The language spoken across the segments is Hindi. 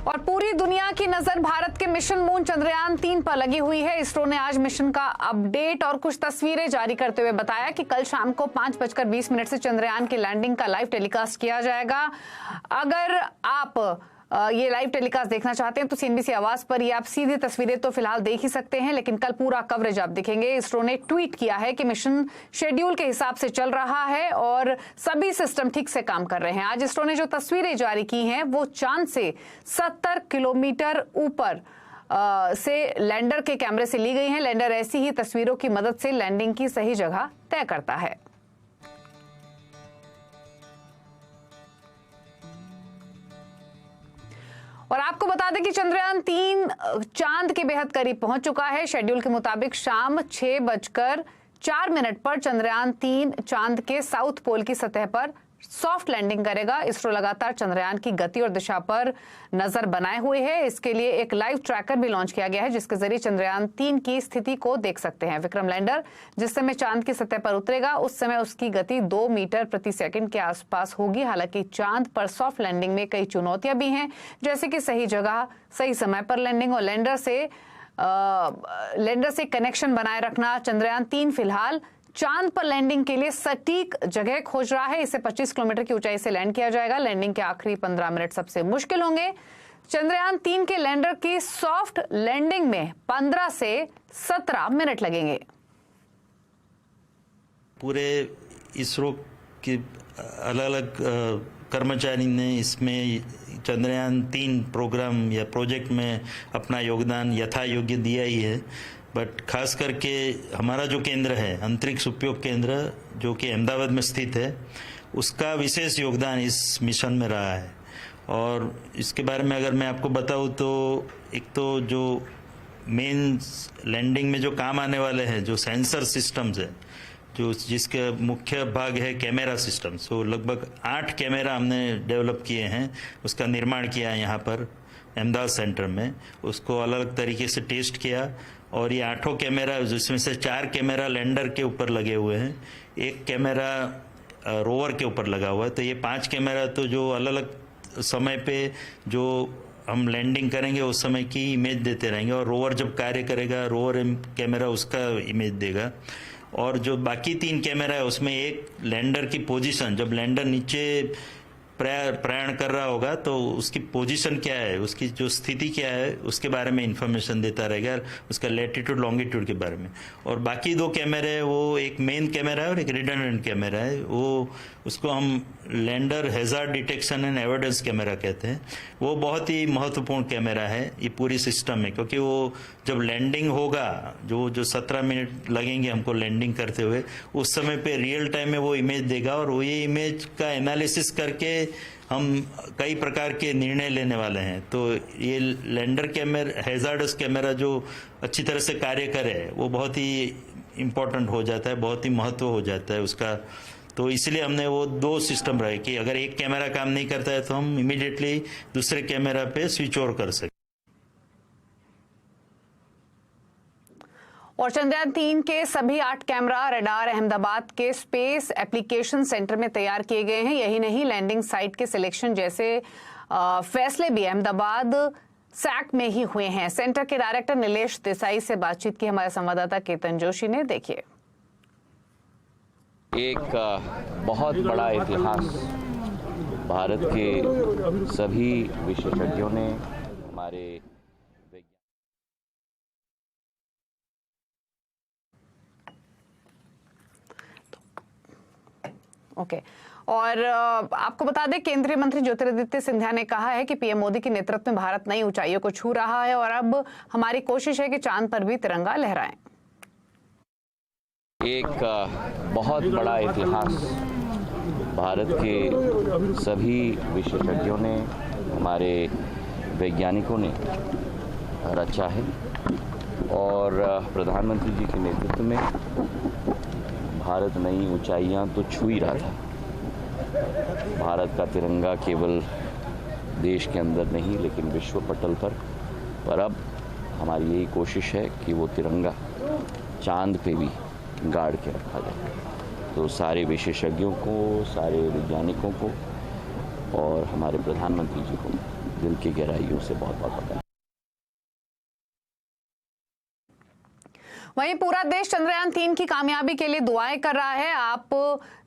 और पूरी दुनिया की नजर भारत के मिशन मून चंद्रयान-3 पर लगी हुई है। इसरो ने आज मिशन का अपडेट और कुछ तस्वीरें जारी करते हुए बताया कि कल शाम को 5:20 से चंद्रयान की लैंडिंग का लाइव टेलीकास्ट किया जाएगा। अगर आप ये लाइव टेलीकास्ट देखना चाहते हैं तो सीएनबीसी आवाज पर ये आप सीधी तस्वीरें तो फिलहाल देख ही सकते हैं, लेकिन कल पूरा कवरेज आप देखेंगे। इसरो ने ट्वीट किया है कि मिशन शेड्यूल के हिसाब से चल रहा है और सभी सिस्टम ठीक से काम कर रहे हैं। आज इसरो ने जो तस्वीरें जारी की हैं वो चांद से 70 किलोमीटर ऊपर से लैंडर के कैमरे से ली गई हैं। लैंडर ऐसी ही तस्वीरों की मदद से लैंडिंग की सही जगह तय करता है। और आपको बता दें कि चंद्रयान-3 चांद के बेहद करीब पहुंच चुका है। शेड्यूल के मुताबिक शाम 6:04 पर चंद्रयान-3 चांद के साउथ पोल की सतह पर सॉफ्ट लैंडिंग करेगा। इसरो लगातार चंद्रयान की गति और दिशा पर नजर बनाए हुए है। इसके लिए एक लाइव ट्रैकर भी लॉन्च किया गया है, जिसके जरिए चंद्रयान-3 की स्थिति को देख सकते हैं। विक्रम लैंडर जिस समय चांद की सतह पर उतरेगा उस समय उसकी गति 2 मीटर प्रति सेकंड के आसपास होगी। हालांकि चांद पर सॉफ्ट लैंडिंग में कई चुनौतियां भी हैं, जैसे कि सही जगह सही समय पर लैंडिंग और लैंडर से कनेक्शन बनाए रखना। चंद्रयान-3 फिलहाल चांद पर लैंडिंग के लिए सटीक जगह खोज रहा है। इसे 25 किलोमीटर की ऊंचाई से लैंड किया जाएगा। लैंडिंग के आखिरी 15 मिनट सबसे मुश्किल होंगे। चंद्रयान-3 के लैंडर की सॉफ्ट लैंडिंग में 15 से 17 मिनट लगेंगे। पूरे इसरो के अलग-अलग कर्मचारी ने इसमें चंद्रयान-3 प्रोग्राम या प्रोजेक्ट में अपना योगदान यथा योग्य दिया ही है। बट खास करके हमारा जो केंद्र है, अंतरिक्ष उपयोग केंद्र, जो कि अहमदाबाद में स्थित है, उसका विशेष योगदान इस मिशन में रहा है। और इसके बारे में अगर मैं आपको बताऊं तो एक तो जो मेन लैंडिंग में जो काम आने वाले हैं, जो सेंसर सिस्टम्स है, जो जिसके मुख्य भाग है कैमरा सिस्टम, सो लगभग 8 कैमरा हमने डेवलप किए हैं। उसका निर्माण किया है यहाँ पर अहमदाबाद सेंटर में। उसको अलग अलग तरीके से टेस्ट किया और ये 8 कैमरा, जिसमें से 4 कैमरा लैंडर के ऊपर लगे हुए हैं, 1 कैमरा रोवर के ऊपर लगा हुआ है। तो ये 5 कैमरा तो जो अलग अलग समय पे जो हम लैंडिंग करेंगे उस समय की इमेज देते रहेंगे, और रोवर जब कार्य करेगा रोवर कैमरा उसका इमेज देगा। और जो बाकी 3 कैमरा है उसमें एक लैंडर की पोजीशन, जब लैंडर नीचे प्रयाण कर रहा होगा तो उसकी पोजीशन क्या है, उसकी जो स्थिति क्या है, उसके बारे में इंफॉर्मेशन देता रहेगा, उसका लैटिट्यूड लॉन्गिट्यूड के बारे में। और बाकी 2 कैमरे हैं, वो एक मेन कैमरा है और एक रिडंडेंट कैमरा है। वो उसको हम lander hazard detection and evidence camera कहते हैं। वो बहुत ही महत्वपूर्ण कैमरा है ये पूरी सिस्टम में, क्योंकि वो जब लैंडिंग होगा, जो 17 मिनट लगेंगे हमको लैंडिंग करते हुए, उस समय पे रियल टाइम में वो इमेज देगा और वो ये इमेज का एनालिसिस करके हम कई प्रकार के निर्णय लेने वाले हैं। तो ये लैंडर कैमरा, हैजार्डस कैमरा जो अच्छी तरह से कार्य करे, वो बहुत ही इम्पोर्टेंट हो जाता है, बहुत ही महत्व हो जाता है उसका। तो इसलिए हमने वो 2 सिस्टम रहे कि अगर एक कैमरा काम नहीं करता है तो हम इमीडिएटली दूसरे कैमरा पे स्विच ओवर कर सकें। और चंद्रयान-3 के सभी 8 कैमरा रडार अहमदाबाद के स्पेस एप्लीकेशन सेंटर में तैयार किए गए हैं। यही नहीं, लैंडिंग साइट के सिलेक्शन जैसे फैसले भी अहमदाबाद सैक में ही हुए हैं। सेंटर के डायरेक्टर नीलेश देसाई से बातचीत की हमारे संवाददाता केतन जोशी ने। देखिए, एक बहुत बड़ा इतिहास भारत के सभी विशेषज्ञों ने, हमारे ओके। और आपको बता दें, केंद्रीय मंत्री ज्योतिरादित्य सिंधिया ने कहा है कि पीएम मोदी के नेतृत्व में भारत नई ऊंचाइयों को छू रहा है और अब हमारी कोशिश है कि चांद पर भी तिरंगा लहराए। एक बहुत बड़ा इतिहास भारत के सभी विशेषज्ञों ने, हमारे वैज्ञानिकों ने रचा है और प्रधानमंत्री जी के नेतृत्व में भारत नई ऊंचाइयां तो छू ही रहा था। भारत का तिरंगा केवल देश के अंदर नहीं लेकिन विश्व पटल पर अब हमारी यही कोशिश है कि वो तिरंगा चांद पे भी गाड़ के रखा जाए। तो सारे विशेषज्ञों को, सारे वैज्ञानिकों को और हमारे प्रधानमंत्री जी को दिल की गहराइयों से बहुत बहुत बधाई। वहीं पूरा देश चंद्रयान 3 की कामयाबी के लिए दुआएं कर रहा है। आप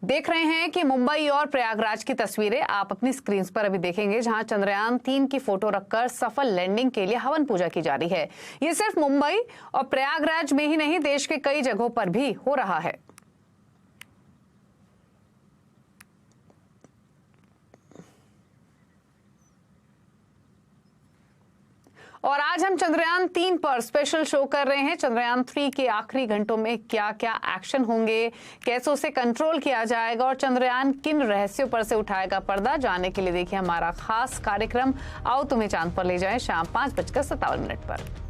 देख रहे हैं कि मुंबई और प्रयागराज की तस्वीरें आप अपनी स्क्रीन पर अभी देखेंगे, जहां चंद्रयान 3 की फोटो रखकर सफल लैंडिंग के लिए हवन पूजा की जा रही है। ये सिर्फ मुंबई और प्रयागराज में ही नहीं, देश के कई जगहों पर भी हो रहा है। और आज हम चंद्रयान 3 पर स्पेशल शो कर रहे हैं। चंद्रयान 3 के आखिरी घंटों में क्या क्या एक्शन होंगे, कैसे उसे कंट्रोल किया जाएगा और चंद्रयान किन रहस्यों पर से उठाएगा पर्दा, जानने के लिए देखिए हमारा खास कार्यक्रम आओ तुम्हें चांद पर ले जाएं शाम 5:57 पर।